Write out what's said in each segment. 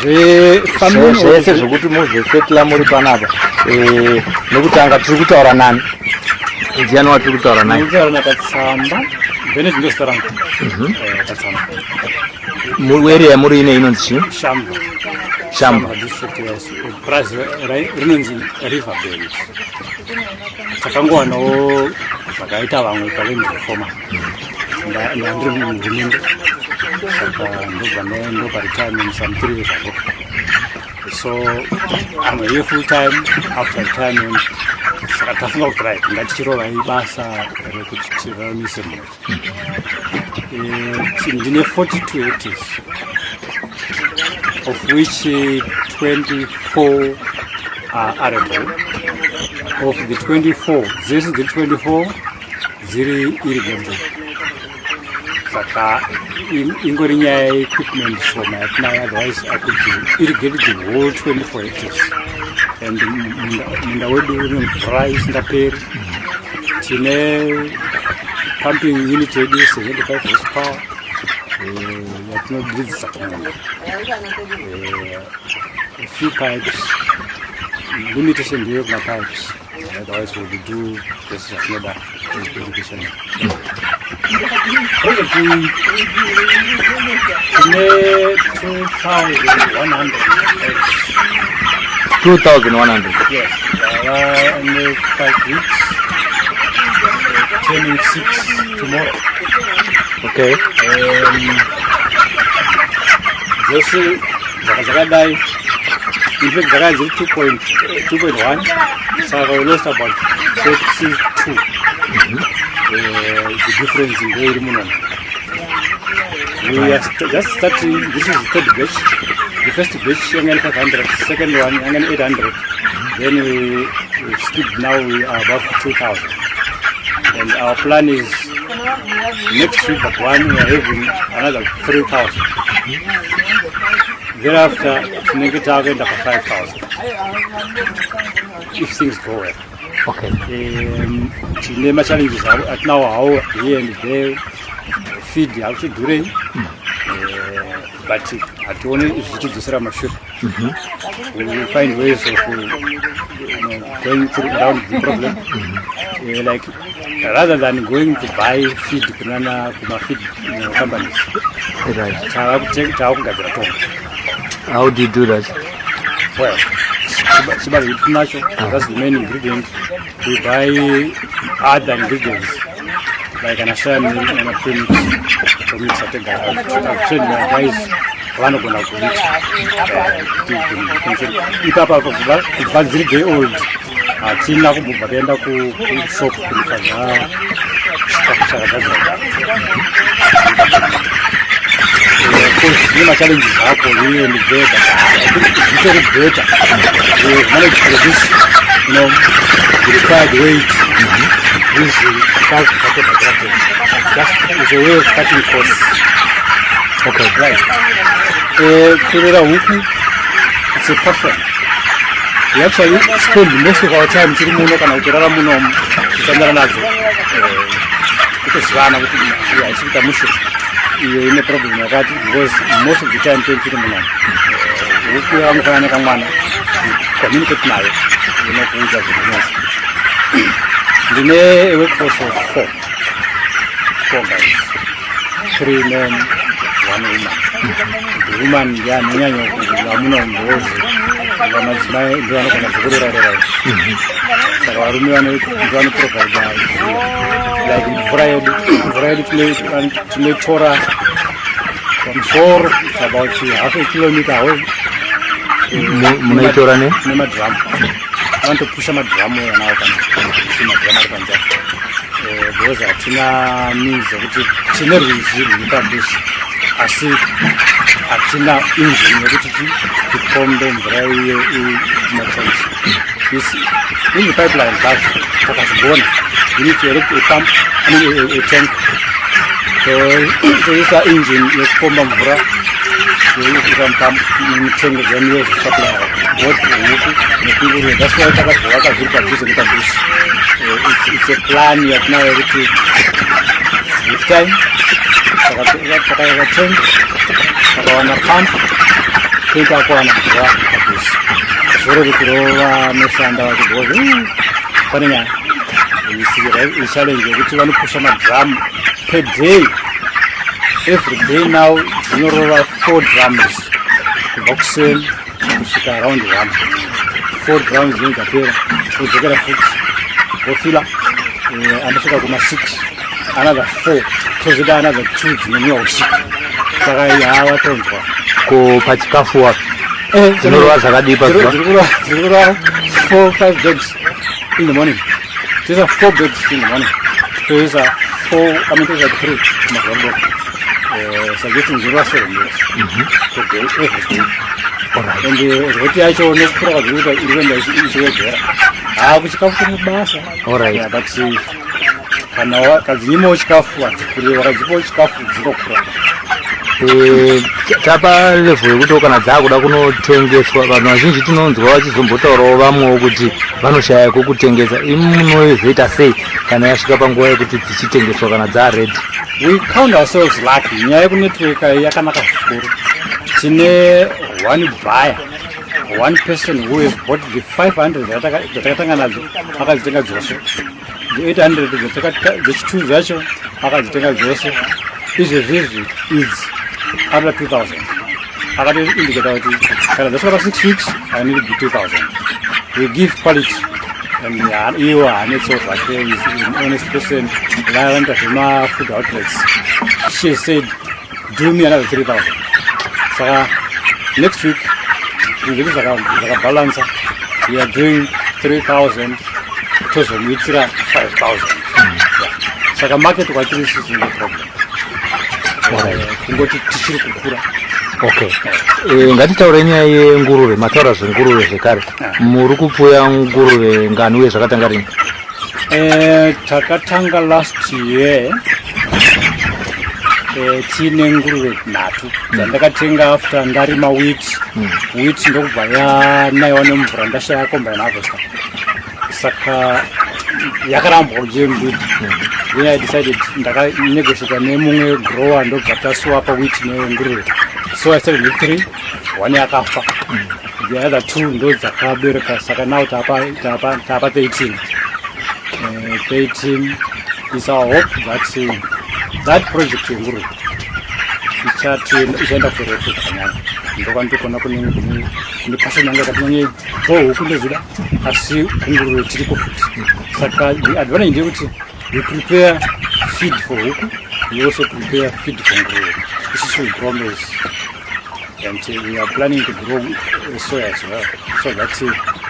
zvese zvokuti muzosvetla muri panapa. Nekutanga tiri kutaura nani? Ndiani watiri kutaura naye? Katsamba Bennett restaurant. Katsamba. Area yamuri ine inonzi chii? Shamba district, yes. Price rinonzi River Bend. Takangowanawo zvakaita vamwe pavenizofoma. Ndandiri muhurumende. Saka ndobva paretirement some 3 years ago. So I'm here full time after retirement. Saka tafunga kuti right ngatichirova ibasa rekuti tiraramise mhuri. Ndine 42 hectares, of which 24 are arable. Of the 24, this is the 24 ziri irrigable. Saka ingori nyaya equipment for my apply, otherwise I could irrigate the whole 24 hectares. And munda wedu uri mvura isingaperi. Tine pumping unit yedu 75 horsepower. Yatinobridisa kumunda. A few pipes, limitation ndiyo kuma pipes. Otherwise we'll do this another irrigation. Tine 2,100 eggs. 2,100? Yes, only 5 weeks. Turning 6 tomorrow. Okay. This is Zakadai. In fact, Zakadai is 2.1. So I lost about 32. The difference in the minimum. We are just starting. This is the third batch. The first batch, 500. Second one, 800. Then we skipped. Now we are about 2,000. And our plan is next week at 1 we are having another 3,000. Thereafter, to make it target of 5,000. If things go well. Okay. The challenges at now how here and there feed how to do it. But at only if you do the shoot, we will find ways of going through around the problem. Like rather than going to buy feed banana feed companies. Right. How do you do that? Well, that's the main ingredient. We buy other ingredients like an asana and a premix. I've trained my guys. One of them are good. Old. China kuenda ku shop kulifanya challenges hapo hiyo ni better. It's very better. We manage to reduce, the required weight. This is a way of cutting costs. Okay, right. It's a perfect. We actually spend most of our time sitting muno kana ukirara muno kutandara nazo. Because rana kuti isikuta musho. Iyo ine problem yakati because most of the time sitting muno. Ukiwa mfana kamwana communicate naye kuuza business. Ndine a workforce of 4 guys. 3 men, 1 woman. The woman nyanya muno mbozi. Madzimai ndio anokona kukurira rero. Saka varume vanowana provide like mvura yedu tinoitora pamusoro about half a kilometer away. Munoitora nemadrum. Vanotopusha madrum nawo kana madrum ari panze. Because hatina means kuti tine rwizi rwuri padhuze asi hatina engine yekuti tipombe mvura iyo imatanki. In the pipeline takazigona you need to erect a pump, a tank. So this engine yekupomba mvura yokuita pump tank then you supply both huku nekungurwe. That's why takazivaka zviri padhuze nepadhuze. It's a plan yatinayo yekuti with time takavaka tank takawana pump mapepa akwana kuva padhuze zvoro kurova noshanda vachigoa pane nyaya ichallenge yekuti vanopusha madrum per day. Every day now dzinorova 4 drums kubva kuseni kusvika around 1. 4 drums dzinenge dzapera odzokera futi ofila anosvika kuma6 another 4 tozoda another 2 dzinonwiwa usiku saka yavatonzwa ko pachikafu wapi dzinorova zvakadii pazuva dziri kurova 4-5 bags in the morning. These are 4 bags in the morning. So these are 4, I mean these are 3 so getting 0-7 bags per day, every day. Alright. And roti yacho nekukura kwazvirikuita irikuenda ichiwedzera kuchikafu chomubasa. Alright. Yeah, but kana kadzinyimowo chikafu hadzikuriwa kadzipawo chikafu dzinokura. Tapa level yekuti kana dzakuda kunotengeswa vanhu vazhinji tinonzwa vachizombotaurawo vamwewo kuti vanoshaya kwekutengesa. Munozoita sei kana yasvika panguva yekuti dzichitengeswa kana dzaready? We count ourselves lucky. Nyaya yekunetworka yakanaka zvikuru. Tine one buyer, one person who has bought the 500 dzatakatanga nadzo akadzitenga dzose. The 800 dzechitu dzacho akadzitenga dzose. Izvezvizvi is under 2,000. Akatoindicata kuti kana dzasvika pa6 weeks I need to be 2,000. We give quality. And iwo haanetso zvake is an honest person. Vaenda zvema-food outlets. She said, do me another 3,000. Saka next week zvinhu zvakabalansa. We are doing 3,000 tozomuitira 5,000. Saka market kwatiri sisi no problem. Kungoti tichiri kukura. Okay. Ngatitaure nyaya yenguruve, mataura zvenguruve zvekare. Muri kupfuya nguruve ngani uye zvakatanga rini? Takatanga last year. Tine nguruve 3 dzandakatenga after ndarima wheat. Wheat ndokubva yanaiwa nemvura ndashaya combine harvester. Saka yakaramba kujengudu. Then I decided ndakanegotiate nemumwe grower ndobva taswapa wheat nenguruve. So I started with 3, 1 yakafa. The other 2 ndo dzakabereka, saka now tapa 13. 13 is our hope that that project yenguruve ichaenda kurefu zvakanyanya. Ndokwandiona kune passion yanga katinonye huku ndozvida asi kunguruve tiri kufuti. Saka the advantage ndeyekuti we prepare feed for huku, we also prepare feed for nguruve. This will grow maize. And we are planning to grow soya as well, so that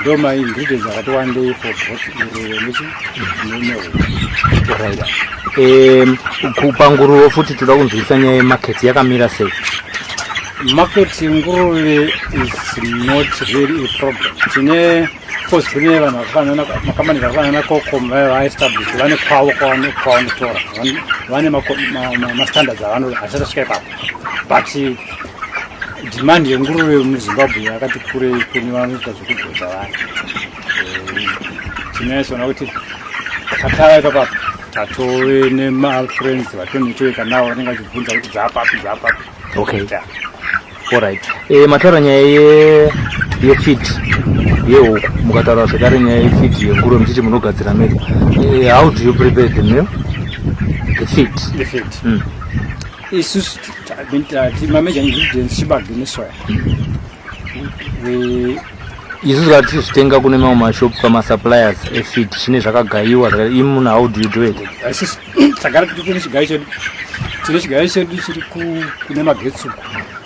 though my ingredients are at one day for both kupanguruve futi toda kunzwisa nyaya yemarket yakamira sei? Market yenguruve is not really a problem. Tine course kune vanhu vakafanana makamani vakafanana Cocom vaestablish vane kwavo kwavanotora vane mastandards avanoasasvika ipapo, but demand yenguruve muZimbabwe yakati kurei kune vanoita zvekudhodza vanhu. Tinoisona kuti takatava ipapapo tatove nemafriends vatonetoeka navo vanenge vachibvunza kuti dzapapi. Okay. Alright. Mataura nyaya yefeed yehuku, mukataura zvekare nyaya yefeed yenguruve muchiti munogadzira meal. How do you prepare the meal? The feed. Isusu my major ingredients chibage nesoya. Isusu katizvitenga kune mamwe mashopu pamasuppliers efeed chine zvakagayiwa imuna. How do you do it? Tagara kuti tine chigayi chedu chiri kune magetsi.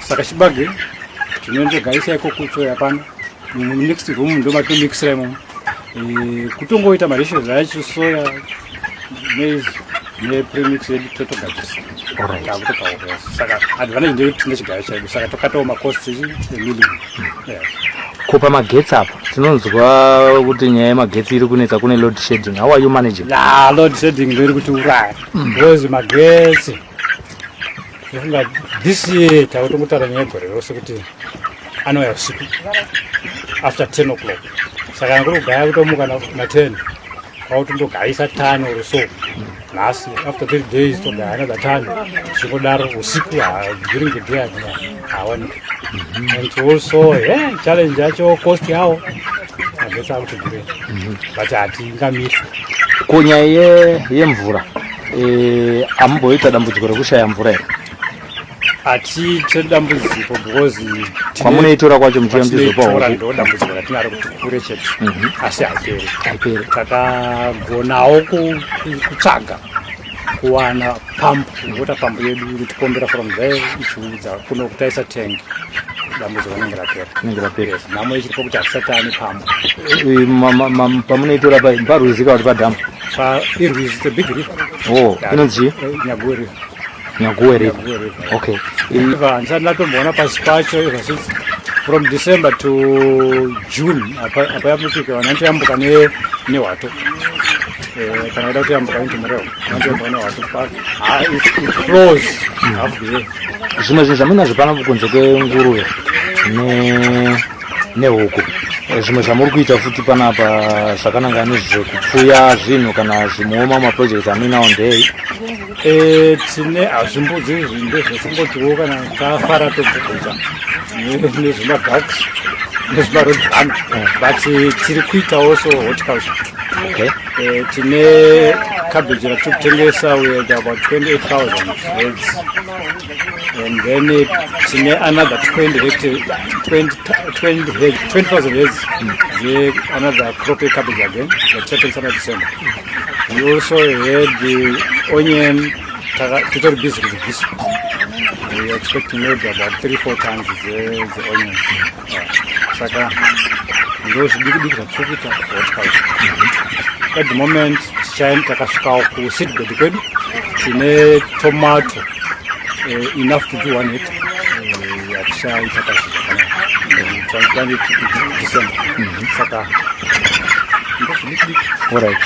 Saka chibage tinondogayisa ikoko soya pano next room ndo matomixira imomo. Kutongoita mareshes acho soya maize nepremix yedu totogadzisa. Saka advantage ndeyekuti tine chigayi chedu, saka tokatawo macosts emilling. Kupa magetsi apa tinonzwa kuti nyaya yemagetsi iri kunetsa, kune load shedding. How are you managing? Load shedding ndiri kuti uraya because magetsi this year takutongotaura nyaya yegore rose kuti anouya usiku after 10 o'clock. Saka nguri kugaya kutomuka na10 kwautondogayisa 10 or so. Nhasi after 3 days togaya another 10 zvikodaro usiku during the day hawanika. and also challenge yacho cost yawo andesa kuti great but hatingamiri. Kunyaya yemvura amboita dambudziko rekushaya mvura here? Hatiite dambudziko because kwamunoitora kwacho muchiyambizopaho ndo dambudziko ratinaro kuti kure chete asi haiperi. Takagonawo kutsvaga kuwana pampu, wota pampu yedu iritipombera from there ichiudza kuno kutaisa tank, dambudziko rinenge rapera. Nhamo ichiripo kuti hatisati ane pampu. Pamunoitora parwizi kuti padhamu? Irwizi, it's a big river. Inonzi Nyaguwe River. Nyaguwe River. Okay. Handisati ndatomboona pasi pacho ever since from December to June apa yamusvika vanantoyambuka newato kana kuda kuyambuka neTumareo vanantoyambuka newato it flows half the year. Zvimwe zvinhu zvamunazvo pano kunze kwenguruve nehuku, zvimwe zvamuri kuita futi panapa zvakananga nezvekupfuya zvinhu kana zvimwewo maprojects amuinawo ndei? Tine hazvimbudzi zvinde zvatingotiwo kana tafara togogoja nezvimagax nezvimarodhana but tiri kuitawo so horticulture. Okay. Tine cabbage ratiri kutengesa we had about 28,000 heads and then tine another 20,000 heads another crop cabbage again that happens in December. We also had the onion, totally busy with this. We are expecting maybe about 3-4 tons of the onion. Saka, those big that at the moment, China Takashkao who sit the good, tine tomato enough to do on it. At Chai Takashi, transplanted in December. Saka. All right.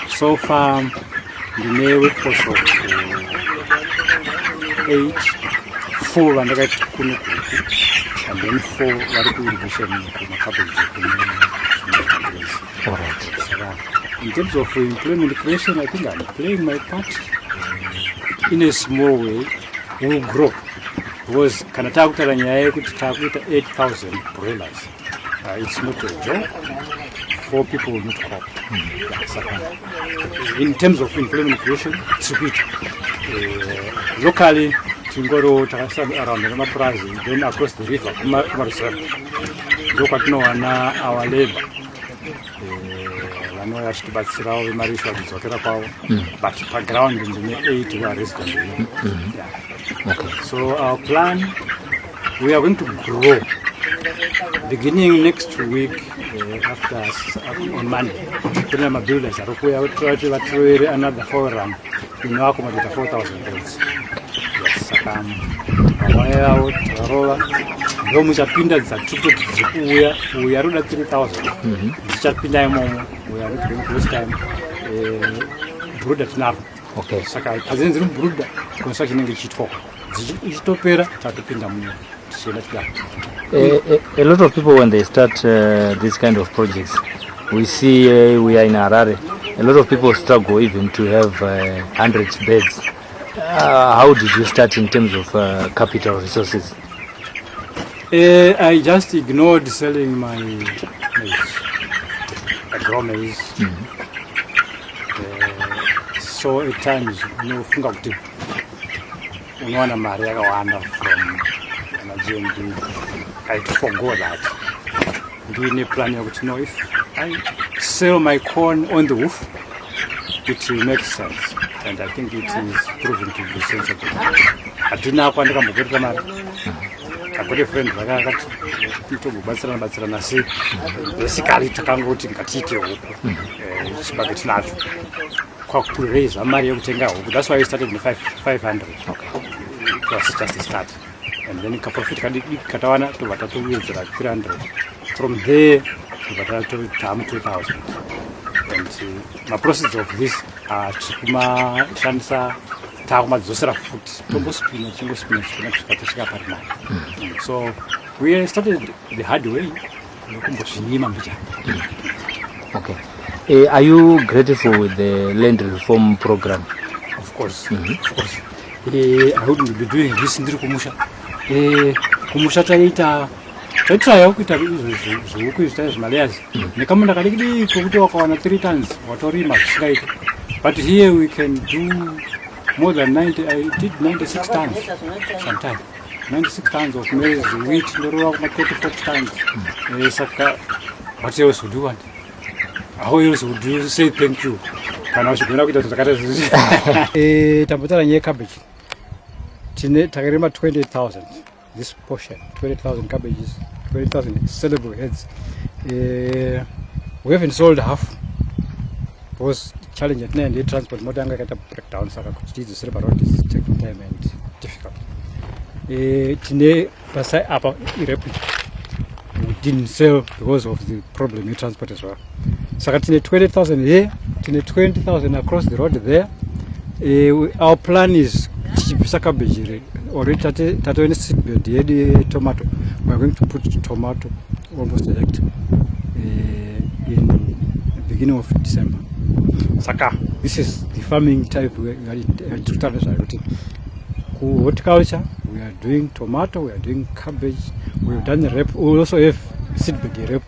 So far, the male workforce of 8, 4 and the kunu, and then 4 radical irrigation cabbage. All right. In terms of employment creation, I think I'm playing my part in a small way. We'll grow. Because Kanata nyaya kuti takuita 8,000 broilers. It's not a joke. 4 people will not cope. In terms of employment creation, it's good. Locally, Tingoro, Tarasab around the Mapurazi, then across the river, Marcel. Look at our labor. I know I should but Sirao, Marisha, but per ground in the 8 we are resident. Okay. So our plan, we are going to grow. Beginning next week, after on Monday, my builders are try to throw another 4 run. We know accommodate 4,000 beds. Yes, Pinda we are at 3,000. Pinda we are not going to this time. Brood at Nar. Okay. Sakai, Kazins room brood, construction in the sheet for. Istopera, Tatapinda. A lot of people, when they start this kind of projects, we see we are in Harare. A lot of people struggle even to have 100 beds. How did you start in terms of capital resources? I just ignored selling my maize. I grow maize. So at times, funga kuti unowana mari yakawanda from GMD. I forgot that. Doing a plan of know if I sell my corn on the roof, it will make sense. And I think it is proven to be sensible. I did not want to come to Gamar. I got a friend, basically to come out in Katiti, but it's not. To raise a Mario Tenga. That's why I started with 500. It was just a start. And then profit Katawana to Watatu is like 300. From there to Watatu Tam 2,000. And my process of this Chikuma, Shansa, Tagma Zosra food, Tombo spinach, Patishka Parma. So we started the hard way. Okay. Are you grateful with the land reform program? Of course. Of course. I wouldn't be doing this in Drukumusha. kumusha taita taitirayo kuita zvuku izvi zvimalayazi nekamunda kadikidiko kuti wakawana 3 tons watorima zvisingaita. But here we can do more than 90. I did 96 tons sometime. 96 tons of maize, wheat, ndorova kuma 30-40 tons. Saka what else would you want? How else would you say thank you? Kana uchigona kuita zvakata zvizvi. Tambotara nyaya cabbage. Tine takarima 20,000 this portion, 20,000 cabbages, 20,000 sellable heads. We haven't sold half because challenge at the transport motor anga kaita breakdown saka kuti tidzosere parod is taking time and difficult. Tine pasai apa irep we didn't sell because of the problem in transport as well. Saka tine 20,000 here, tine 20,000 across the road there. Our plan is tichibvisa cabbage already tatoine seedbed yedu tomato. We are going to put tomato almost direct in the beginning of December. Saka, this is the farming type we are doing. Horticulture, we are doing tomato, we are doing cabbage, we have done the rep. We also have seedbed rep.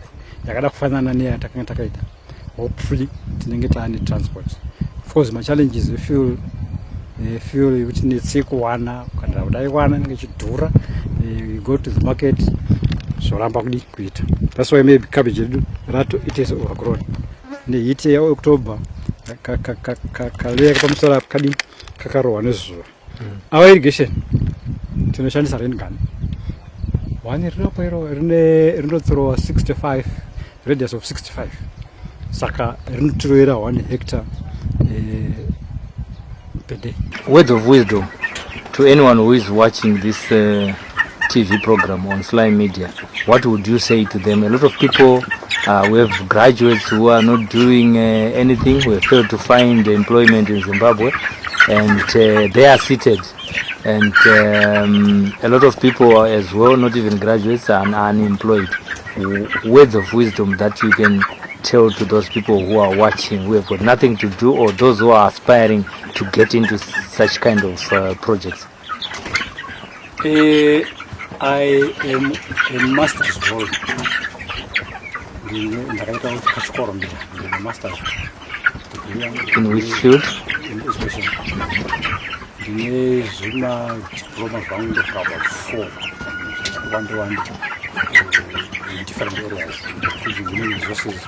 Yakada kufanana ne atakangataita. Hopefully, tinengeta any transport. Of course, my challenge is the fuel which needs kuwana, kana udaiwana ngechidhura. You go to the market, so ramba kudi kuita. That's why maybe cabbage rato it is overgrown. Ne yite ya October kalea kapamusara kadi kakarowa nezuva. Our irrigation tinoshandisa rain gun. One rinothrowa 65 radius of 65. Saka rinotorera 1 hectare per day. Words of wisdom to anyone who is watching this TV program on Slime Media. What would you say to them? A lot of people, we have graduates who are not doing anything, who have failed to find employment in Zimbabwe, and they are seated. And a lot of people as well, not even graduates, are unemployed. Words of wisdom that you can tell to those people who are watching, who have got nothing to do, or those who are aspiring to get into such kind of projects? I am a master's holder. In which field? In education. Zuma diploma bound of about 4 1-to-1 in different areas, including resources.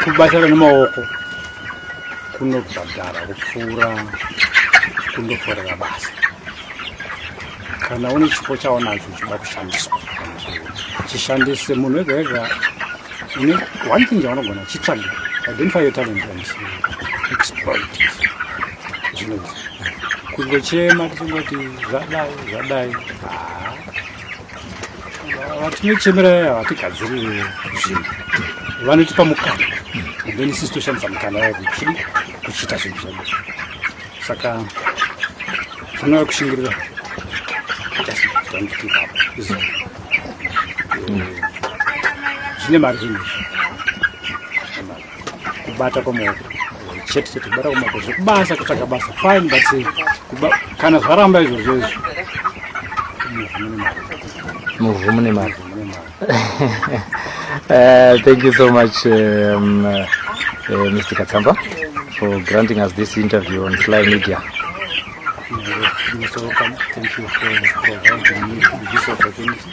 Kubatana nemaoko kunobhadhara kupfuura kundoforera basa. Kana une chipo chaonacho chinoda kushandiswa, chishandise. Munhu wega wega une one thing yaunogona chitsvage, identify your talent and exploit it. Zvinonzi kungochema tichingoti zvadai vatinochemera havatigadzirire zvinhu, vanotipa mukana and then isusu toshandisa mukana yayo kuchiita zvinhu zvedu. Saka tinoda kushingirira zvine mari zvinhu kubata kwamaoko chete kubata kwamaoko zvekubasa kutsvaga basa fine, but kana zvaramba izvozvo izvo muvhu mune mari. Thank you so much, Mr. Katsamba, for granting us this interview on Fly Media. You're so welcome. Thank you for providing me this opportunity.